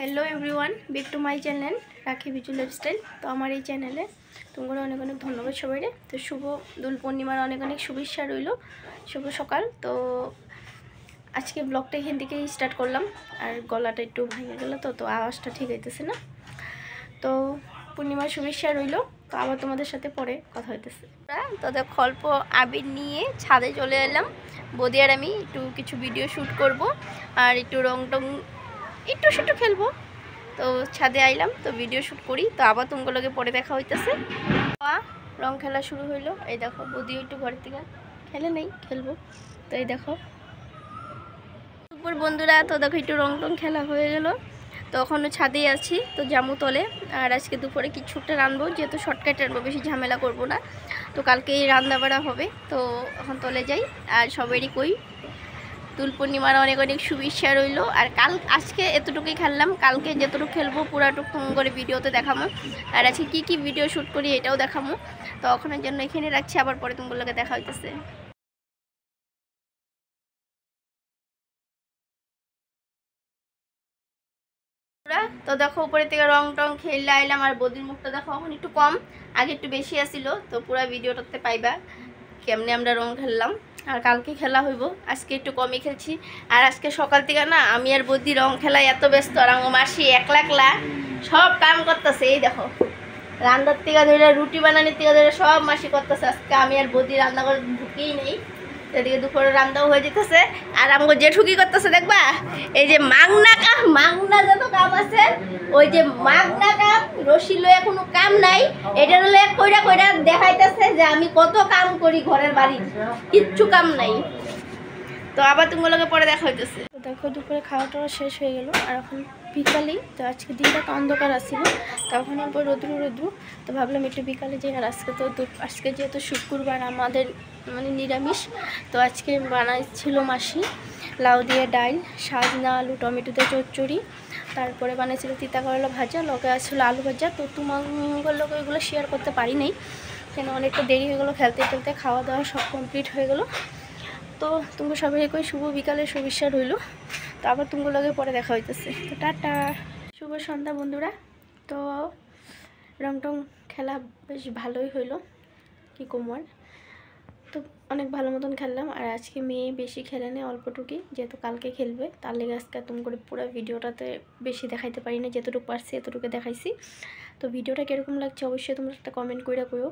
Hello everyone back to my channel Rakhi Biju lifestyle. तो हमारे ये चैनले तुम्हारा अनेक अनेक धन्यवाद सबाई तो शुभ दोल पूर्णिमार अनेक अनेक शुभेच्छा रइल। शुभ सकाल। तो आज के ब्लगटा एखान थेके स्टार्ट करलाम और गलाटा एकटू भेंगे गेल तो आवाज़टा ठीक हইতেছে ना। तो पूर्णिमार शुभेच्छा रइल। तो आबार तुम्हारे साथे परे कथा हইতেছে। तो देखो अल्प आबिर निये छादे चले एलाम। बौदी और आमी एकटू किछु भिडियो शुट करब और एकटू रंग टंग একটু সেটু খেলবো। তো ছাদে আইলাম তো ভিডিও শ্যুট করি। তো আবার তোমাগুলোকে পরে দেখা হইতেছে। রং খেলা শুরু হইলো। এই দেখো বৌদি একটু ঘর থেকে খেলে নেই খেলবো। তো এই দেখো দুপুর বন্ধুরা। তো দেখো একটু রং টং খেলা হয়ে গেল। তো এখনও ছাদেই আছি। তো জামু তলে আর আজকে দুপুরে কিছু একটা রানবো, যেহেতু শর্টকাট রানবো, বেশি ঝামেলা করবো না। তো কালকে রান্না বাড়া হবে। তো এখন তলে যাই আর সবারই কই দুল पूर्णिमार अनेक अनेक शुभेच्छा रइल। और कल आज के एतटुकुई खेललाम, कल के जेतटुकु खेलबो पुराटुकु करे भिडियोते देखामो और आज की भिडियो शुट करी एटाओ देखामो। तो एखोনের জন্য এখানে রাখছি, আবার পরে তোমাগুলোকে দেখা হইতেছে। तो देखो ऊपर থেকে রং টং খেলে আইলাম আর বদির মুখটা দেখো এখন একটু কম, আগে একটু বেশি আছিল। তো পুরো ভিডিওটাতে পাইবা কেমনে আমরা রং খেললাম। আর কালকে খেলা হইব, আজকে একটু কমই খেলছি। আর আজকে সকাল থেকে না আমি আর বৌদি রং খেলায় এত ব্যস্ত, আর আমার মাসি একলা একলা সব কাম করতেছে। এই দেখো রান্নার থেকে ধরে রুটি বানানোর থেকে ধরে সব মাসি করতেছে। আজকে আমি আর বৌদি রান্না করে ঢুকেই নেই। এদিকে দুপুরে রান্নাও হয়ে যেতেছে। আর আমাকে জেঠু কি করতেছে দেখবা, এই যে মাংনা যত কাম আছে, ওই যে মাংনা কাম রশি লয়ে কোনো কাম নাই, এটা লয়ে কইরা কইরা দেখাইতেছে যে আমি কত কাম করি ঘরের বাড়ির, কিচ্ছু কাম নাই। তো আবার তোমাগুলোকে পরে দেখা হইতেছে। তো দেখো দুপুরে খাওয়া টাওয়া শেষ হয়ে গেল আর এখন বিকালেই। তো আজকে দিনটা তো অন্ধকার আসছিল, তখন পর রোদ্রু। তো ভাবলাম একটু বিকালে যাই। আর আজকে যেহেতু শুক্রবার আমাদের মানে নিরামিষ, তো আজকে বানাইছিল মাসি লাউ দিয়ে ডাল, সাজনা আলু টমেটো দিয়ে চচ্চড়ি, তারপরে বানিয়েছিল তিতা করলা ভাজা, লগে আসছিলো আলু ভাজা। তো তোমার লোক এগুলো শেয়ার করতে পারি নাই, কেন অনেকটা দেরি হয়ে গেলো। খেলতে খেলতে খাওয়া দাওয়া সব কমপ্লিট হয়ে গেলো। তো তুমি সবাই কই শুভ বিকালের শুভেচ্ছা রইল। তো আবার তোমাগুলোকে পরে দেখা হইতেছে। তো টাটা, শুভ সন্ধ্যা বন্ধুরা। তো রং টং খেলা বেশ ভালোই হইলো, কি কমার। তো অনেক ভালো মতন খেললাম। আর আজকে মেয়ে বেশি খেলে নেই, অল্পটুকুই, যেহেতু কালকে খেলবে। তার লেগে আজকে তুমি করে পুরো ভিডিওটাতে বেশি দেখাইতে পারি না, যেতটুকু পারছি এতটুকু দেখাইছি। তো ভিডিওটা কীরকম লাগছে অবশ্যই তোমরা একটা কমেন্ট করে কইও।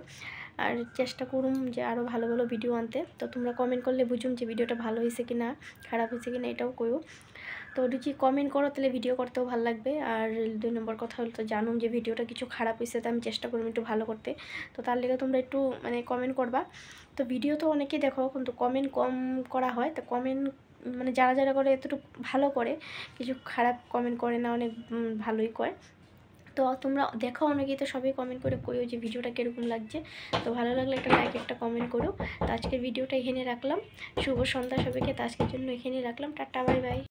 আর চেষ্টা করুম যে আরও ভালো ভালো ভিডিও আনতে। তো তোমরা কমেন্ট করলে বুঝুম যে ভিডিওটা ভালো হয়েছে কি না, খারাপ হয়েছে কি না, এটাও কইও। তো যদি কমেন্ট করো তাহলে ভিডিও করতেও ভালো লাগবে। আর 2 নম্বর কথা হলো, তো জানুম যে ভিডিওটা কিছু খারাপ হয়েছে, তো আমি চেষ্টা করব একটু ভালো করতে। তো তার লেগে তোমরা একটু মানে কমেন্ট করবা। তো ভিডিও তো অনেকেই দেখো, কিন্তু কমেন্ট কম করা হয়। তো কমেন্ট মানে যারা যারা করে এতটুকু ভালো করে, কিছু খারাপ কমেন্ট করে না, অনেক ভালোই করে। তো তোমরা দেখো অনেকেই, তো সবাই কমেন্ট করে কইও যে ভিডিওটা কীরকম লাগছে। তো ভালো লাগলে একটা লাইক একটা কমেন্ট করো। তো আজকের ভিডিওটা এখানে রাখলাম। শুভ সন্ধ্যা সবাইকে। তো আজকের জন্য এখানেই রাখলাম। Tata, bye bye.